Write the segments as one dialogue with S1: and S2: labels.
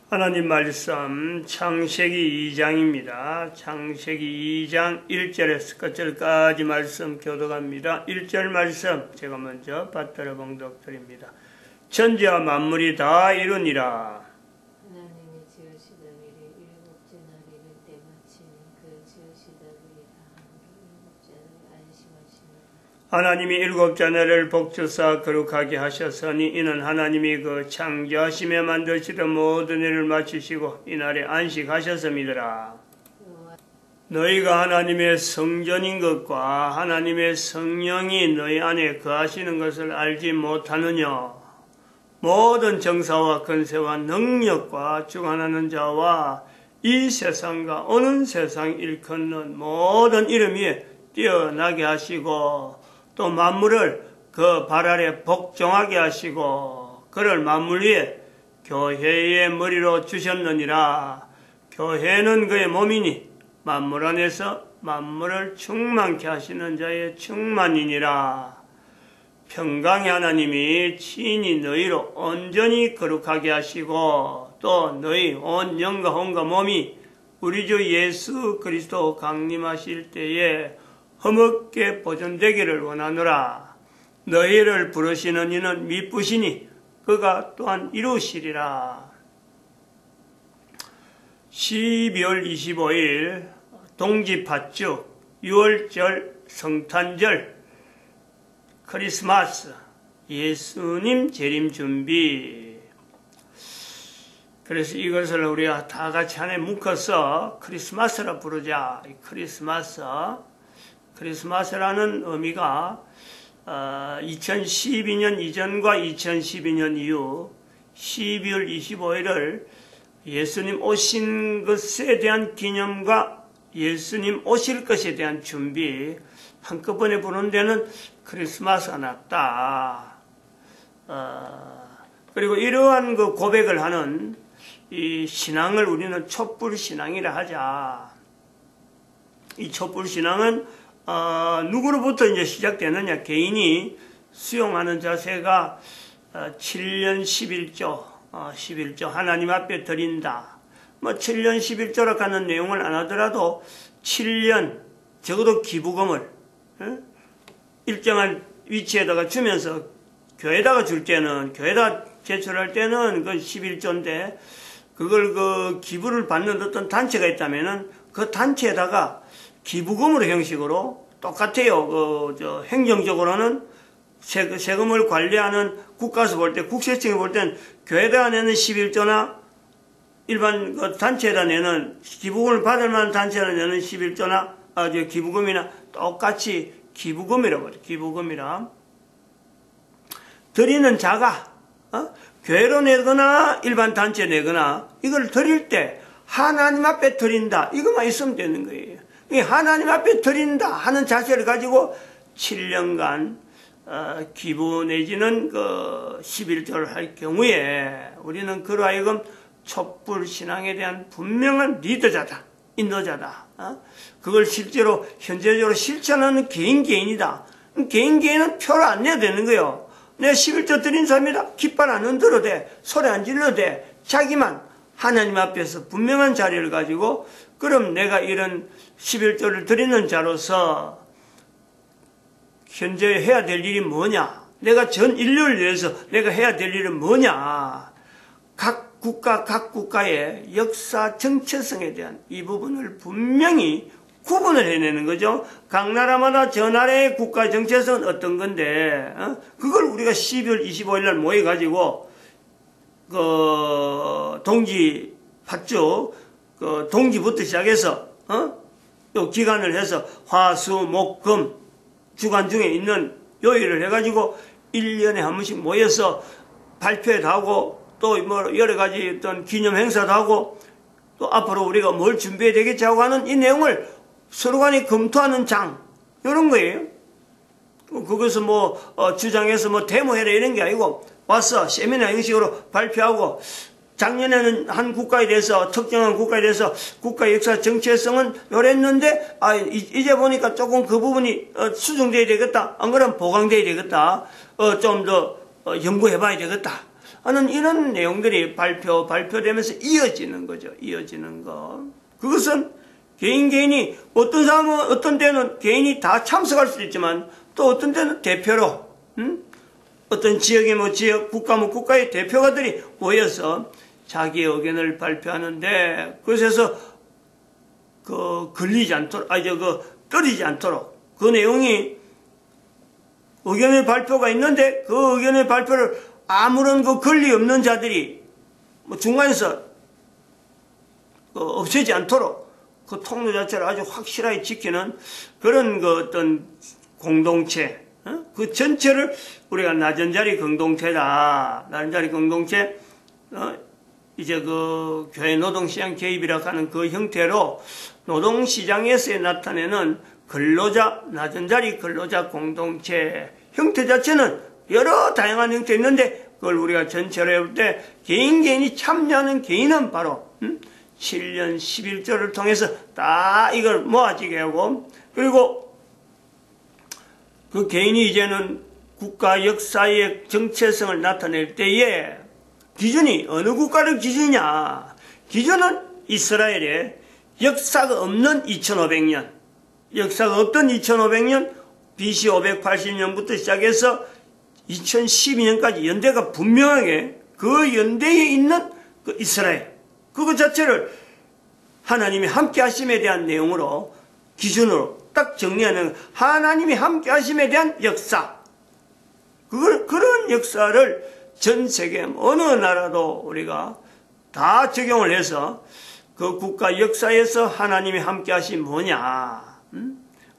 S1: 하나님 말씀 창세기 2장입니다. 창세기 2장 1절에서 끝절까지 말씀 교독합니다. 1절 말씀 제가 먼저 받들어 봉독드립니다. 천지와 만물이 다 이루니라.
S2: 하나님이 지으시던 일이 일곱째 날이 이를 때 마치니 그 지으시던 일이 다 일곱째 날 안심하시니라. 하나님이
S1: 일곱째 날을 복주사 거룩하게 하셨으니 이는 하나님이 그 창조하시며 만드시던 모든 일을 마치시고 이날에 안식하셨음이더라. 너희가 하나님의 성전인 것과 하나님의 성령이 너희 안에 거하시는 것을 알지 못하느냐. 모든 정사와 권세와 능력과 주관하는 자와 이 세상과 오는 세상 일컫는 모든 이름 위에 뛰어나게 하시고 또 만물을 그 발 아래 복종하게 하시고 그를 만물 위에 교회의 머리로 주셨느니라. 교회는 그의 몸이니 만물 안에서 만물을 충만케 하시는 자의 충만이니라. 평강의 하나님이 친히 너희로 온전히 거룩하게 하시고 또 너희 온 영과 혼과 몸이 우리 주 예수 그리스도 강림하실 때에 흠없게 보존되기를 원하노라. 너희를 부르시는 이는 미쁘시니 그가 또한 이루시리라. 12월 25일 동지팥죽, 6월절 성탄절, 크리스마스, 예수님 재림 준비. 그래서 이것을 우리가 다 같이 안에 묶어서 크리스마스라 부르자. 크리스마스라는 의미가 2012년 이전과 2012년 이후 12월 25일을 예수님 오신 것에 대한 기념과 예수님 오실 것에 대한 준비 한꺼번에 부르는 데는 크리스마스가 낫다. 그리고 이러한 그 고백을 하는 이 신앙을 우리는 촛불 신앙이라 하자. 이 촛불 신앙은 누구로부터 이제 시작되느냐? 개인이 수용하는 자세가 7년 11조 하나님 앞에 드린다. 7년 11조라고 하는 내용을 안 하더라도 7년 적어도 기부금을 일정한 위치에다가 주면서 교회에다가 줄 때는 교회에다 제출할 때는 그 11조인데 그걸 그 기부를 받는 어떤 단체가 있다면은 그 단체에다가 기부금으로 형식으로 똑같아요. 행정적으로는 세금을 관리하는 국가에서 볼 때, 국세청이 볼 땐 교회에다 내는 11조나 일반 그 단체에다 내는 기부금을 받을 만한 단체에다 내는 11조나 기부금이나 똑같이 기부금이라고 그래요. 기부금이라. 드리는 자가 교회로 내거나 일반 단체에 내거나 이걸 드릴 때 하나님 앞에 드린다. 이것만 있으면 되는 거예요. 하나님 앞에 드린다 하는 자세를 가지고 7년간 기부 내지는 그 11조를 할 경우에 우리는 그로 하여금 촛불 신앙에 대한 분명한 리더자다. 인도자다. 그걸 실제로 현재적으로 실천하는 개인이다. 개인은 표를 안 내야 되는 거예요. 내가 11조 드린 사람이다. 깃발 안 흔들어도 돼. 소리 안 질러도 돼. 자기만 하나님 앞에서 분명한 자리를 가지고 그럼 내가 이런 11조를 드리는 자로서 현재 해야 될 일이 뭐냐? 내가 전 인류를 위해서 내가 해야 될 일은 뭐냐? 각 국가의 역사 정체성에 대한 이 부분을 분명히 구분을 해내는 거죠. 각 나라마다 저 나라의 국가 정체성은 어떤 건데 그걸 우리가 12월 25일 날 모여가지고 그 동지 팥죽 동지부터 시작해서 또 기간을 해서 화, 수, 목, 금 주간 중에 있는 요일을 해가지고 1년에 한 번씩 모여서 발표회도 하고 또 뭐 여러 가지 어떤 기념 행사도 하고 또 앞으로 우리가 뭘 준비해야 되겠지 하고 하는 이 내용을 서로 간에 검토하는 장 이런 거예요. 그것을 주장해서 데모해라 이런 게 아니고 와서 세미나 형식으로 발표하고 작년에는 한 국가에 대해서 특정한 국가에 대해서 국가 역사 정체성은 요랬는데 이제 보니까 조금 그 부분이 수정돼야 되겠다. 안 그러면 보강돼야 되겠다. 좀 더 연구해봐야 되겠다. 하는 이런 내용들이 발표되면서 이어지는 거죠. 이어지는 거. 그것은 개인이 어떤 사람은 어떤 때는 개인이 다 참석할 수도 있지만 또 어떤 때는 대표로 어떤 지역의 지역, 국가의 대표가들이 모여서 자기의 의견을 발표하는데 그것에서 걸리지 않도록, 떨어지지 않도록 그 내용이 의견의 발표가 있는데 그 의견의 발표를 아무런 권리 없는 자들이 중간에서 없애지 않도록 그 통로 자체를 아주 확실하게 지키는 그런 어떤 공동체, 그 전체를 우리가 낮은 자리 공동체다. 낮은 자리 공동체, 이제 그 교회 노동시장 개입이라고 하는 그 형태로 노동시장에서 나타내는 낮은 자리 근로자 공동체 형태 자체는 여러 다양한 형태 있는데 그걸 우리가 전체로 해볼 때 개인이 참여하는 개인은 바로 7년 11조를 통해서 다 이걸 모아지게 하고 그리고 그 개인이 이제는 국가 역사의 정체성을 나타낼 때에 기준이 어느 국가를 기준이냐? 기준은 이스라엘의 역사가 없는 2500년, 역사가 없던 2500년, BC 580년부터 시작해서 2012년까지 연대가 분명하게 그 연대에 있는 그 이스라엘, 그것 자체를 하나님이 함께 하심에 대한 내용으로 기준으로 딱 정리하는 하나님이 함께 하심에 대한 역사. 그런 역사를 전 세계 어느 나라도 우리가 다 적용을 해서 그 국가 역사에서 하나님이 함께 하신 뭐냐.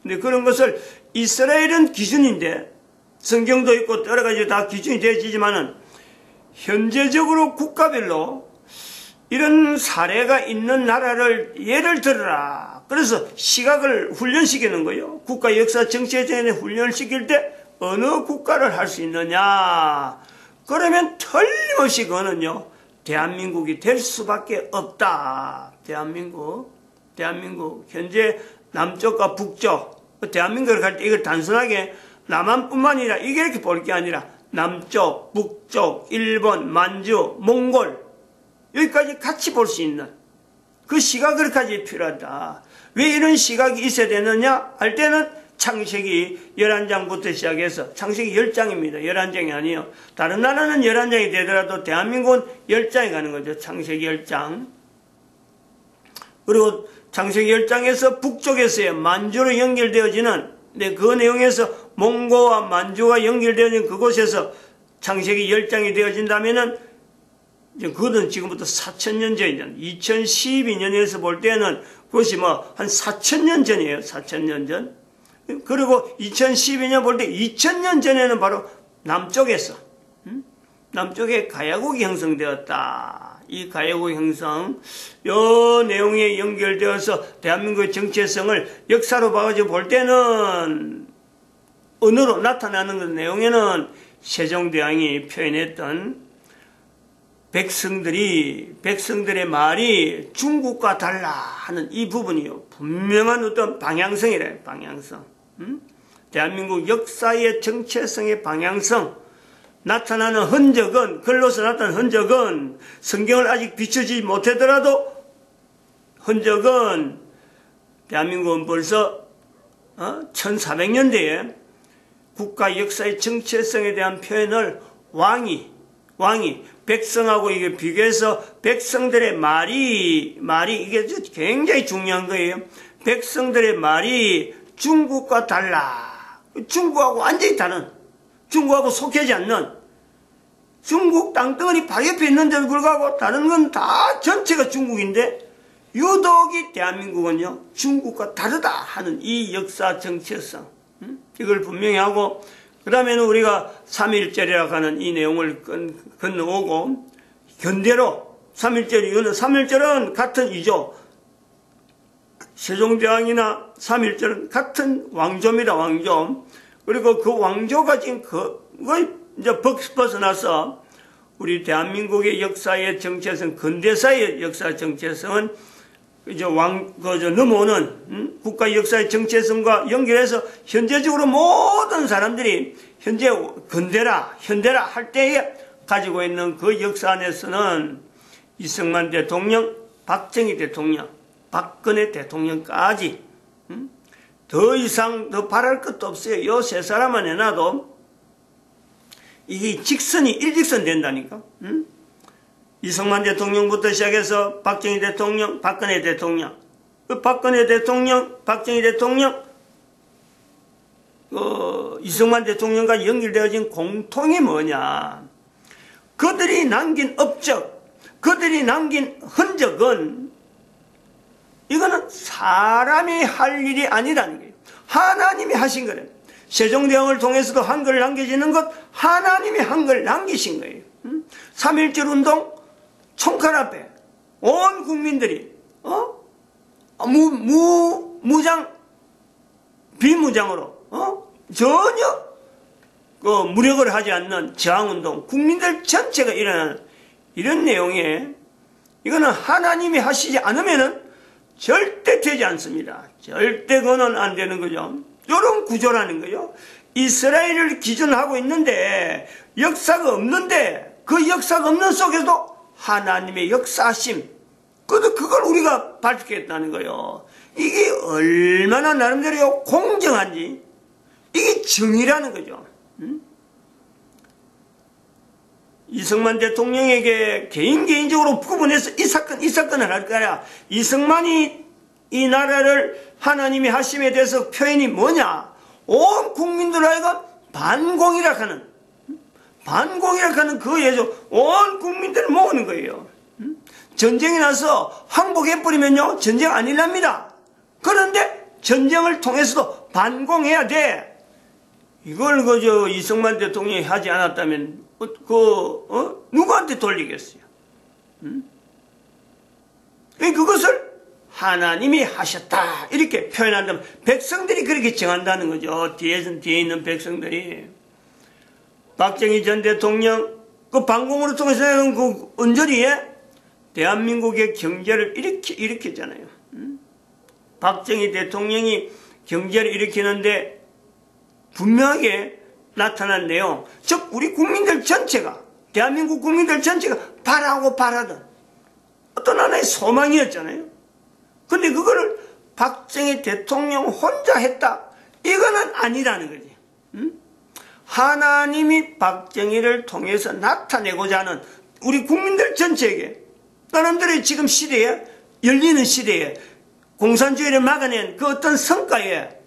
S1: 근데 그런 것을 이스라엘은 기준인데 성경도 있고 여러 가지 다 기준이 되어지지만은 현재적으로 국가별로 이런 사례가 있는 나라를 예를 들어라. 그래서 시각을 훈련시키는 거예요. 국가 역사 정치에 대해 훈련을 시킬 때 어느 국가를 할 수 있느냐. 그러면 틀림없이 그거는요, 대한민국이 될 수밖에 없다. 대한민국, 현재 남쪽과 북쪽, 대한민국을 갈 때 이걸 단순하게 남한뿐만 아니라 이게 이렇게 볼 게 아니라 남쪽, 북쪽, 일본, 만주, 몽골, 여기까지 같이 볼 수 있는 그 시각을까지 필요하다. 왜 이런 시각이 있어야 되느냐 할 때는 창세기 11장부터 시작해서 창세기 10장입니다. 11장이 아니에요. 다른 나라는 11장이 되더라도 대한민국은 10장이 가는 거죠. 창세기 10장. 그리고 창세기 10장에서 북쪽에서의 만주로 연결되어지는 그 내용에서 몽고와 만주가 연결되어진 그곳에서 창세기 10장이 되어진다면은 그것은 지금부터 4000년 전이잖아요. 2012년에서 볼 때는 그것이 한 4000년 전이에요. 4000년 전. 그리고 2012년 볼 때 2000년 전에는 바로 남쪽에서 남쪽에 가야국이 형성되었다. 이 가야국 형성 이 내용에 연결되어서 대한민국의 정체성을 역사로 봐가지고 볼 때는 언어로 나타나는 그 내용에는 세종대왕이 표현했던 백성들의 말이 중국과 달라 하는 이 부분이요. 분명한 어떤 방향성이래, 방향성. 대한민국 역사의 정체성의 방향성. 나타나는 흔적은, 글로서 나타나는 흔적은 성경을 아직 비춰지지 못하더라도 흔적은 대한민국은 벌써 1400년대에 국가 역사의 정체성에 대한 표현을 왕이 백성하고 이게 비교해서 백성들의 말이 이게 굉장히 중요한 거예요. 백성들의 말이 중국과 달라. 중국하고 완전히 다른, 중국하고 속하지 않는, 중국 땅덩어리 바로 옆에 있는데도 불구하고 다른 건 다 전체가 중국인데 유독이 대한민국은요 중국과 다르다 하는 이 역사 정체성, 이걸 분명히 하고 그 다음에는 우리가 3.1절이라고 하는 이 내용을 건너오고 견대로 3.1절 이유는 3.1절은 같은 이조, 세종대왕이나 3.1절은 같은 왕조입니다. 왕조. 그리고 그 왕조가 지금 그걸 이제 벗어나서 우리 대한민국의 역사의 정체성, 근대사의 역사 정체성은 이제 넘어오는 국가 역사의 정체성과 연결해서 현재적으로 모든 사람들이 현재 현대라 할 때에 가지고 있는 그 역사 안에서는 이승만 대통령, 박정희 대통령, 박근혜 대통령까지 더 이상 더 바랄 것도 없어요. 요 세 사람만 해놔도 이게 직선이 일직선 된다니까. 이승만 대통령부터 시작해서 박정희 대통령, 박근혜 대통령, 박근혜 대통령, 박정희 대통령, 이승만 대통령과 연결되어진 공통이 뭐냐? 그들이 남긴 업적, 그들이 남긴 흔적은 이거는 사람이 할 일이 아니라는 거예요. 하나님이 하신 거래요. 세종대왕을 통해서도 한글 남겨지는 것 하나님이 한글 남기신 거예요. 3.1절 운동 총칼 앞에 온 국민들이 무장 비무장으로 전혀 무력을 하지 않는 저항운동 국민들 전체가 일어나는 이런 내용에 이거는 하나님이 하시지 않으면은 절대 되지 않습니다. 절대 그거는 안 되는 거죠. 이런 구조라는 거예요. 이스라엘을 기준하고 있는데 역사가 없는데 그 역사가 없는 속에서도 하나님의 역사심 그걸 우리가 밝히겠다는 거예요. 이게 얼마나 나름대로 공정한지 이게 정의라는 거죠. 이승만 대통령에게 개인적으로 구분해서 이 사건을 할 거야. 이승만이 이 나라를 하나님이 하심에 대해서 표현이 뭐냐? 온 국민들 하여금 반공이라 하는 그 예정 온 국민들을 모으는 거예요. 전쟁이 나서 항복해버리면요 전쟁 안 일납니다. 그런데 전쟁을 통해서도 반공해야 돼. 이걸 이승만 대통령이 하지 않았다면 누구한테 돌리겠어요? 그것을 하나님이 하셨다 이렇게 표현한다면 백성들이 그렇게 정한다는 거죠. 뒤에 있는 백성들이. 박정희 전 대통령 그 반공으로 통해서 그 언저리에 대한민국의 경제를 일으켰잖아요. 박정희 대통령이 경제를 일으키는데 분명하게 나타난 내용, 즉 우리 국민들 전체가 대한민국 국민들 전체가 바라던 어떤 하나의 소망이었잖아요. 근데 그거를 박정희 대통령 혼자 했다. 이거는 아니라는 거지. 하나님이 박정희를 통해서 나타내고자 하는 우리 국민들 전체에게 사람들의 지금 시대에 열리는 시대에 공산주의를 막아낸 그 어떤 성과에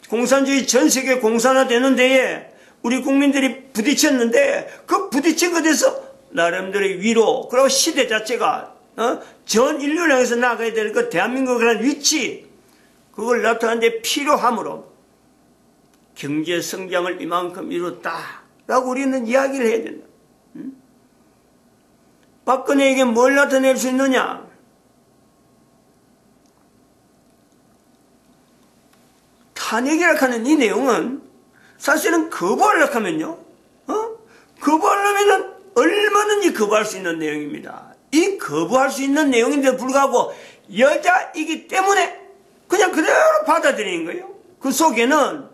S1: 공산주의 전 세계 공산화되는 데에 우리 국민들이 부딪혔는데 그 부딪힌 것에서 나름대로의 위로 그리고 시대 자체가 전 인류를 향해서 나가야 될 그 대한민국이라는 위치 그걸 나타내는데 필요함으로 경제 성장을 이만큼 이뤘다라고 우리는 이야기를 해야 된다. 박근혜에게 뭘 나타낼 수 있느냐? 탄핵이라 하는 이 내용은 사실은 거부하려고 하면요. 거부하려면 얼마든지 거부할 수 있는 내용입니다. 이 거부할 수 있는 내용인데도 불구하고 여자이기 때문에 그냥 그대로 받아들이는 거예요. 그 속에는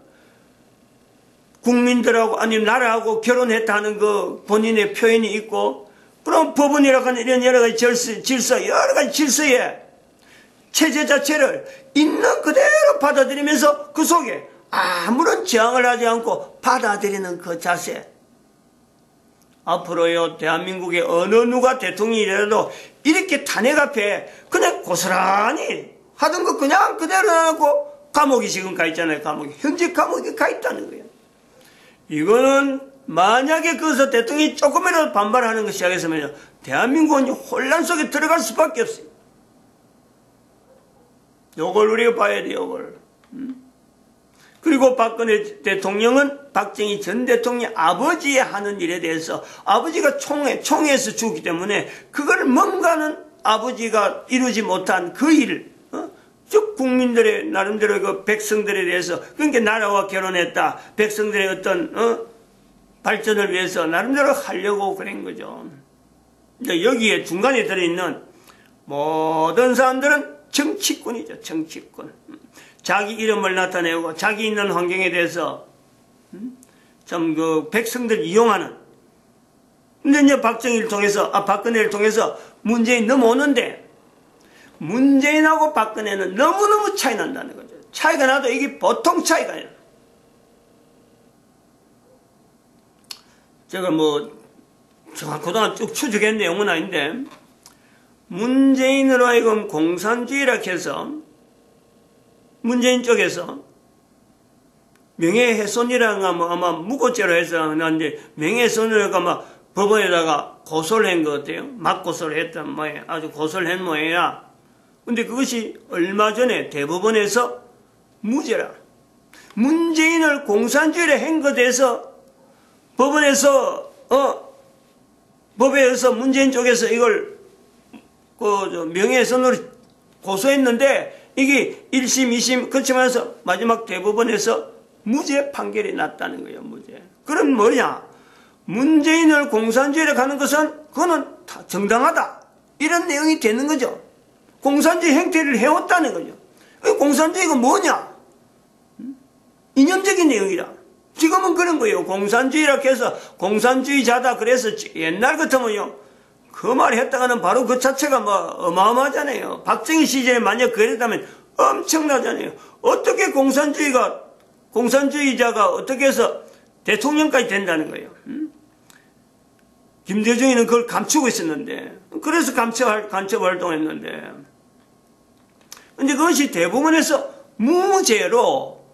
S1: 국민들하고 아니면 나라하고 결혼했다는 그 본인의 표현이 있고 그럼 법원이라고 하는 이런 여러 가지 질서 여러 가지 질서에 체제 자체를 있는 그대로 받아들이면서 그 속에 아무런 저항을 하지 않고 받아들이는 그 자세. 앞으로요 대한민국의 어느 누가 대통령이 되어도 이렇게 탄핵 앞에 그냥 고스란히 하던 거 그냥 그대로 하고 감옥이 지금 가 있잖아요. 감옥이. 현재 감옥에 가 있다는 거예요. 이거는 만약에 거기서 대통령이 조금이라도 반발하는 거 시작했으면요 대한민국은 혼란 속에 들어갈 수밖에 없어요. 요걸 우리가 봐야 돼요. 요걸. 그리고 박근혜 대통령은 박정희 전 대통령 아버지의 하는 일에 대해서 아버지가 총회에서 죽기 때문에 그걸 뭔가는 아버지가 이루지 못한 그 일을 즉 국민들의 나름대로 그 백성들에 대해서 그러니까 나라와 결혼했다. 백성들의 어떤 발전을 위해서 나름대로 하려고 그런 거죠. 여기에 중간에 들어있는 모든 사람들은 정치꾼이죠. 정치꾼. 자기 이름을 나타내고 자기 있는 환경에 대해서 참 그 백성들 이용하는 근데 이제 박근혜를 통해서 문재인 넘어오는데, 문재인하고 박근혜는 너무너무 차이 난다는 거죠. 차이가 나도 이게 보통 차이가 아니라. 제가 그동안 쭉 추적한 내용은 아닌데, 문재인으로 하여금 공산주의라 해서, 문재인 쪽에서 명예훼손이라는 거 아마 무고죄로 해서 이제 명예훼손이라고 아마 법원에다가 고소를 한 것 같아요. 맞고소를 했단 모양, 아주 고소를 한 모양이야. 근데 그것이 얼마 전에 대법원에서 무죄라. 문재인을 공산주의를 한 것에 대해서 법원에서 법에 의해서 문재인 쪽에서 이걸 명예훼손으로 고소했는데 이게 1심, 2심 거치면서 마지막 대법원에서 무죄 판결이 났다는 거예요. 무죄. 그럼 뭐냐? 문재인을 공산주의로 가는 것은 그거는 다 정당하다. 이런 내용이 되는 거죠. 공산주의 행태를 해왔다는 거죠. 공산주의가 뭐냐? 이념적인 내용이다. 지금은 그런 거예요. 공산주의라 해서 공산주의자다. 그래서 옛날 같으면요. 그 말을 했다가는 바로 그 자체가 어마어마하잖아요. 박정희 시절에 만약 그랬다면 엄청나잖아요. 어떻게 공산주의자가 어떻게 해서 대통령까지 된다는 거예요. 김대중이는 그걸 감추고 있었는데, 그래서 간첩 활동했는데, 근데 그것이 대법원에서 무죄로,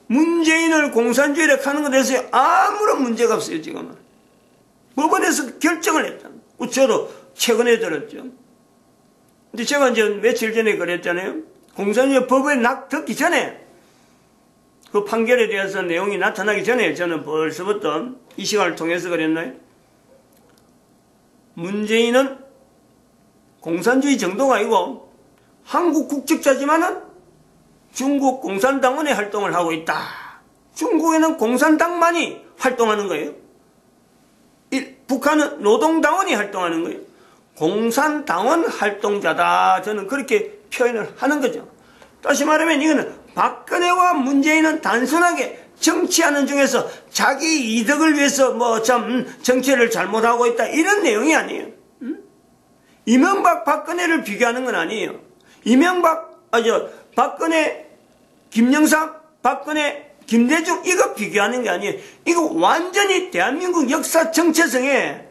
S1: 문재인을 공산주의로 하는 것에 대해서 아무런 문제가 없어요, 지금은. 법원에서 결정을 했다. 저도 최근에 들었죠. 근데 제가 이제 며칠 전에 그랬잖아요. 공산주의 법에 듣기 전에, 그 판결에 대해서 내용이 나타나기 전에 저는 벌써부터 이 시간을 통해서 그랬나요? 문재인은 공산주의 정도가 아니고 한국 국적자지만은 중국 공산당원의 활동을 하고 있다. 중국에는 공산당만이 활동하는 거예요. 북한은 노동당원이 활동하는 거예요. 공산당원 활동자다. 저는 그렇게 표현을 하는 거죠. 다시 말하면 이거는 박근혜와 문재인은 단순하게 정치하는 중에서 자기 이득을 위해서 정치를 잘못하고 있다. 이런 내용이 아니에요. 이명박, 박근혜를 비교하는 건 아니에요. 박근혜, 김영삼, 박근혜, 김대중 이거 비교하는 게 아니에요. 이거 완전히 대한민국 역사 정체성에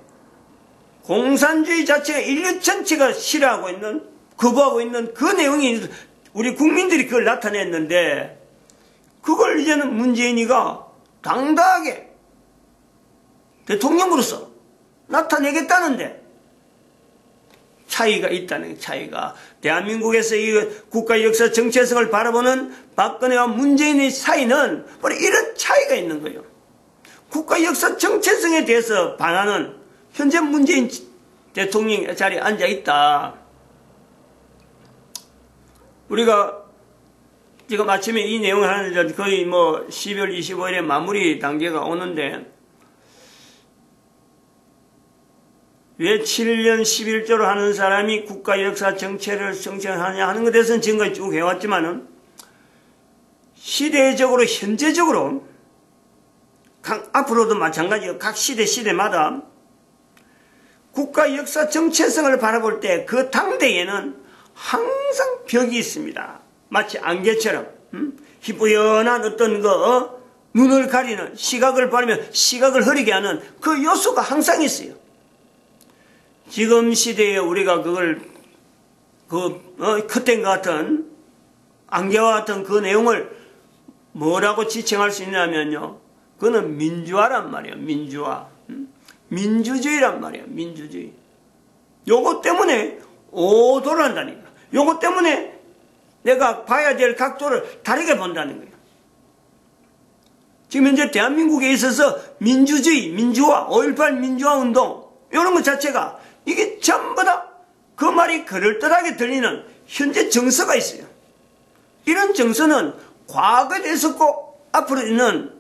S1: 공산주의 자체가 인류 전체가 싫어하고 있는, 거부하고 있는 그 내용이 우리 국민들이 그걸 나타냈는데 그걸 이제는 문재인이가 당당하게 대통령으로서 나타내겠다는데 차이가 있다는 차이가 대한민국에서 이 국가 역사 정체성을 바라보는 박근혜와 문재인의 사이는 바로 이런 차이가 있는 거예요. 국가 역사 정체성에 대해서 반하는 현재 문재인 대통령 자리에 앉아 있다. 우리가 지금 아침에 이 내용을 하는데 거의 12월 25일에 마무리 단계가 오는데 왜 7년 11조로 하는 사람이 국가 역사 정체를 정체하냐 하는 것에 대해서는 지금까지 쭉 해왔지만은 시대적으로 현재적으로 앞으로도 마찬가지예요. 각 시대마다 국가 역사 정체성을 바라볼 때 그 당대에는 항상 벽이 있습니다. 마치 안개처럼 희뿌연한 어떤 눈을 가리는 시각을 바르면 시각을 흐리게 하는 그 요소가 항상 있어요. 지금 시대에 우리가 그걸 커튼과 같은 안개와 같은 그 내용을 뭐라고 지칭할 수 있냐면요. 그거는 민주화란 말이에요. 민주화. 민주주의란 말이에요. 민주주의. 요거 때문에 오도를 한다니까. 요거 때문에 내가 봐야 될 각도를 다르게 본다는 거예요. 지금 현재 대한민국에 있어서 민주주의, 민주화, 5.18 민주화 운동 이런 것 자체가 이게 전부 다 그 말이 그럴듯하게 들리는 현재 정서가 있어요. 이런 정서는 과거에 있었고 앞으로 있는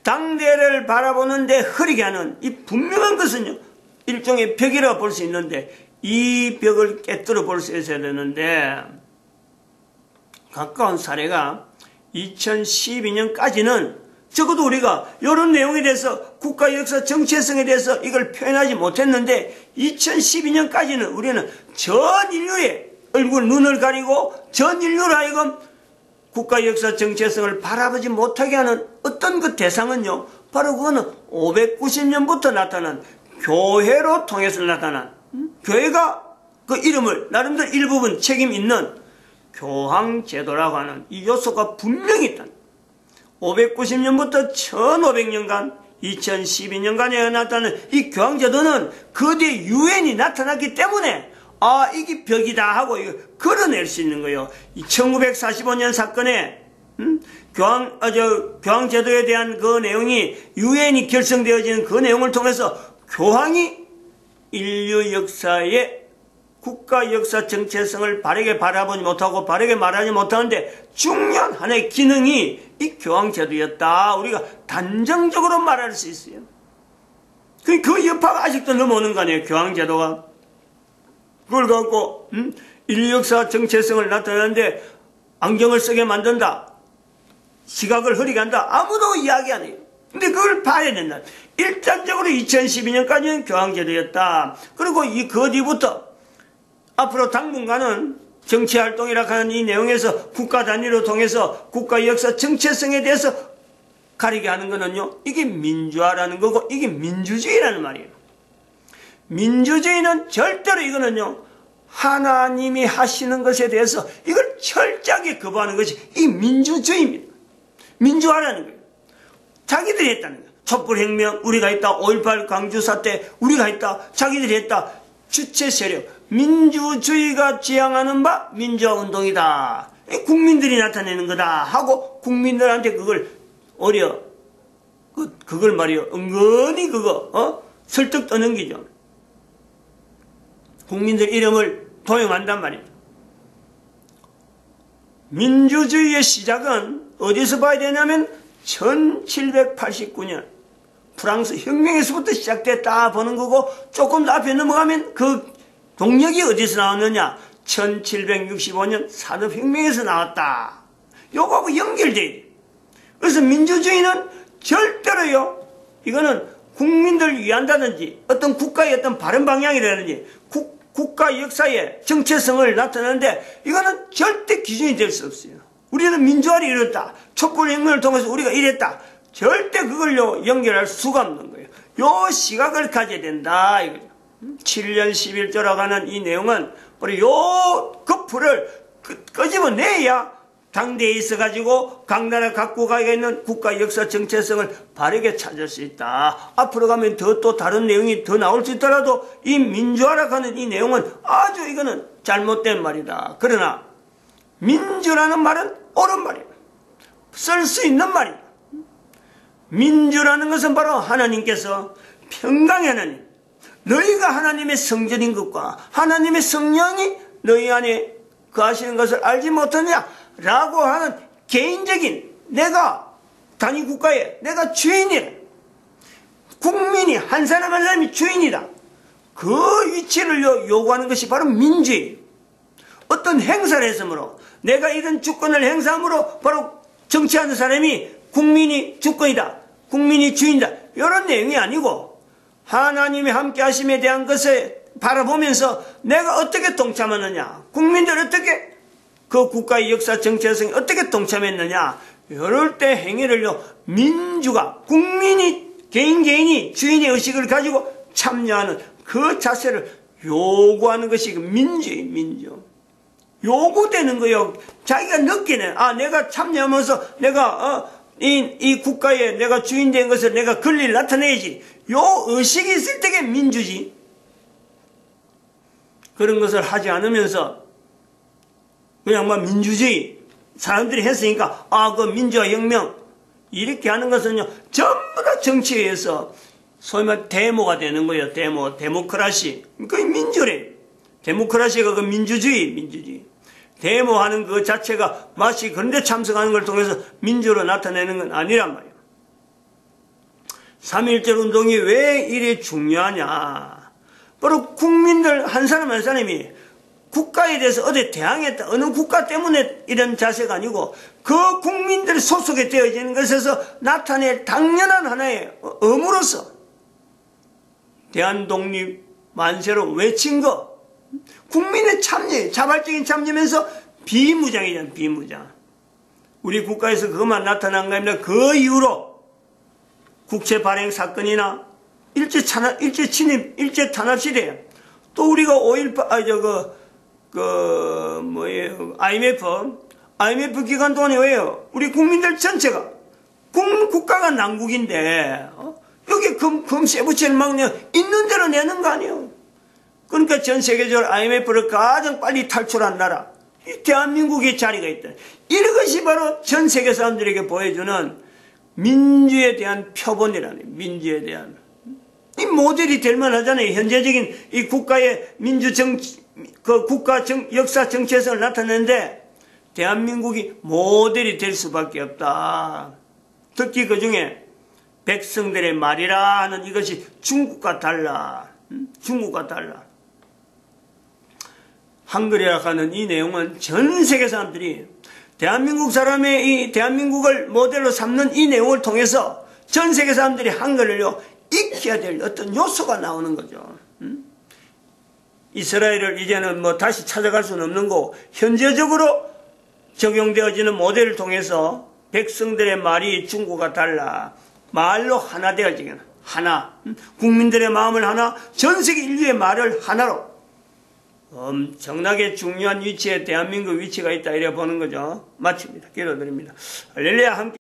S1: 당대를 바라보는데 흐리게 하는 이 분명한 것은요. 일종의 벽이라고 볼 수 있는데 이 벽을 깨뜨려 볼 수 있어야 되는데 가까운 사례가 2012년까지는 적어도 우리가 이런 내용에 대해서 국가 역사 정체성에 대해서 이걸 표현하지 못했는데 2012년까지는 우리는 전 인류의 얼굴 눈을 가리고 전 인류로 하여금 국가 역사 정체성을 바라보지 못하게 하는 어떤 그 대상은요, 바로 그거는 590년부터 나타난 교회로 통해서 나타난, 교회가 그 이름을 나름대로 일부분 책임 있는 교황제도라고 하는 이 요소가 분명히 있다. 590년부터 1500년간 2012년간에 나타나는 이 교황제도는 거대 유엔이 나타났기 때문에 이게 벽이다 하고 이거 걸어낼 수 있는 거예요. 1945년 사건에 교황제도에 대한 그 내용이 유엔이 결성되어지는 그 내용을 통해서 교황이 인류 역사의 국가 역사 정체성을 바르게 바라보지 못하고 바르게 말하지 못하는데 중요한 하나의 기능이 이 교황제도였다. 우리가 단정적으로 말할 수 있어요. 그 여파가 아직도 넘어오는 거 아니에요. 교황제도가. 그걸 갖고 인류 역사 정체성을 나타내는데 안경을 쓰게 만든다. 시각을 흐리게 한다. 아무도 이야기 안 해요. 근데 그걸 봐야 된다. 일단적으로 2012년까지는 교황제도였다. 그리고 그 뒤부터 앞으로 당분간은 정치활동이라 하는 이 내용에서 국가 단위로 통해서 국가 역사 정체성에 대해서 가리게 하는 거는요, 이게 민주화라는 거고 이게 민주주의라는 말이에요. 민주주의는 절대로 이거는요, 하나님이 하시는 것에 대해서 이걸 철저하게 거부하는 것이 이 민주주의입니다. 민주화라는 거예요. 자기들이 했다는 거예요. 촛불혁명 우리가 했다. 5.18 광주사태 우리가 했다. 자기들이 했다. 주체 세력. 민주주의가 지향하는 바 민주화운동이다. 국민들이 나타내는 거다 하고 국민들한테 그걸 그걸 말이요. 은근히 설득 떠넘기죠. 국민들 이름을 도용한단 말입니다. 민주주의의 시작은 어디서 봐야 되냐면 1789년 프랑스 혁명에서부터 시작됐다 보는 거고, 조금 더 앞에 넘어가면 그 동력이 어디서 나왔느냐? 1765년 산업혁명에서 나왔다. 요거하고 연결돼야 돼. 그래서 민주주의는 절대로요, 이거는 국민들을 위한다든지 어떤 국가의 어떤 바른 방향이라든지 국가 역사의 정체성을 나타내는데 이거는 절대 기준이 될 수 없어요. 우리는 민주화를 이뤘다. 촛불혁명을 통해서 우리가 이랬다. 절대 그걸요 연결할 수가 없는 거예요. 요 시각을 가져야 된다 이거죠. 7년 11조라고 하는 이 내용은 우리 요 거풀을 끄집어내야 당대에 있어가지고 각 나라 각국가 있는 국가 역사 정체성을 바르게 찾을 수 있다. 앞으로 가면 또 다른 내용이 더 나올 수 있더라도 이 민주화라고 하는 이 내용은 아주 이거는 잘못된 말이다. 그러나 민주라는 말은 옳은 말이다. 쓸 수 있는 말이다. 민주라는 것은 바로 하나님께서 평강의 하나님, 너희가 하나님의 성전인 것과 하나님의 성령이 너희 안에 거하시는 것을 알지 못하냐 라고 하는 개인적인, 내가 단위국가에 내가 주인이라, 국민이 한 사람 한 사람이 주인이다, 그 위치를 요구하는 것이 바로 민주예요. 어떤 행사를 했으므로 내가 이런 주권을 행사함으로 바로 정치하는 사람이 국민이 주권이다, 국민이 주인이다, 이런 내용이 아니고 하나님의 함께 하심에 대한 것을 바라보면서 내가 어떻게 동참하느냐, 국민들 어떻게 그 국가의 역사 정체성에 어떻게 동참했느냐, 이럴 때 행위를요 민주가, 국민이 개인이 주인의 의식을 가지고 참여하는 그 자세를 요구하는 것이 민주예요. 민주 요구되는 거예요. 자기가 느끼는, 내가 참여하면서 내가 이 국가에 내가 주인 된 것을 내가 권리를 나타내야지, 요 의식이 있을 때가 민주지. 그런 것을 하지 않으면서 그냥 민주주의 사람들이 했으니까 그 민주화 혁명 이렇게 하는 것은요 전부 다 정치에 의해서 소위 말 데모가 되는 거예요. 데모크라시. 그게 민주래. 데모크라시가 그 민주주의. 데모하는 그 자체가 마치 그런데 참석하는 걸 통해서 민주로 나타내는 건 아니란 말이에요. 3.1절 운동이 왜 이리 중요하냐. 바로 국민들 한 사람 한 사람이 국가에 대해서 어디 대항했다, 어느 국가 때문에 이런 자세가 아니고 그 국민들 소속에 되어지는 것에서 나타낼 당연한 하나의 의무로서 대한독립 만세로 외친 거, 국민의 참여, 자발적인 참여면서 비무장이잖아, 비무장. 우리 국가에서 그것만 나타난 거 아닙니다. 그 이후로 국채 발행 사건이나 일제 침입, 일제 탄압 시대에 또 우리가 5.18, IMF 기간 동안에 왜요? 우리 국민들 전체가, 국가가 난국인데, 여기 금 세부채를 막 있는 대로 내는 거 아니에요? 그러니까 전 세계적으로 IMF를 가장 빨리 탈출한 나라, 이 대한민국의 자리가 있다. 이것이 바로 전 세계 사람들에게 보여주는 민주에 대한 표본이라는, 민주에 대한. 이 모델이 될 만하잖아요. 현재적인 이 국가의 역사 정체성을 나타내는데, 대한민국이 모델이 될 수밖에 없다. 특히 그 중에 백성들의 말이라 하는 이것이 중국과 달라. 중국과 달라. 한글이라 하는 이 내용은 전 세계 사람들이 대한민국 사람의 이 대한민국을 모델로 삼는 이 내용을 통해서 전 세계 사람들이 한글을요, 익혀야 될 어떤 요소가 나오는 거죠. 이스라엘을 이제는 뭐 다시 찾아갈 수는 없는 거고, 현재적으로 적용되어지는 모델을 통해서 백성들의 말이 중국과 달라. 말로 하나 되어지게 하나. 국민들의 마음을 하나, 전 세계 인류의 말을 하나로. 엄청나게 중요한 위치에 대한민국 위치가 있다 이래 보는 거죠. 마칩니다. 기도드립니다. 할렐루야. 함께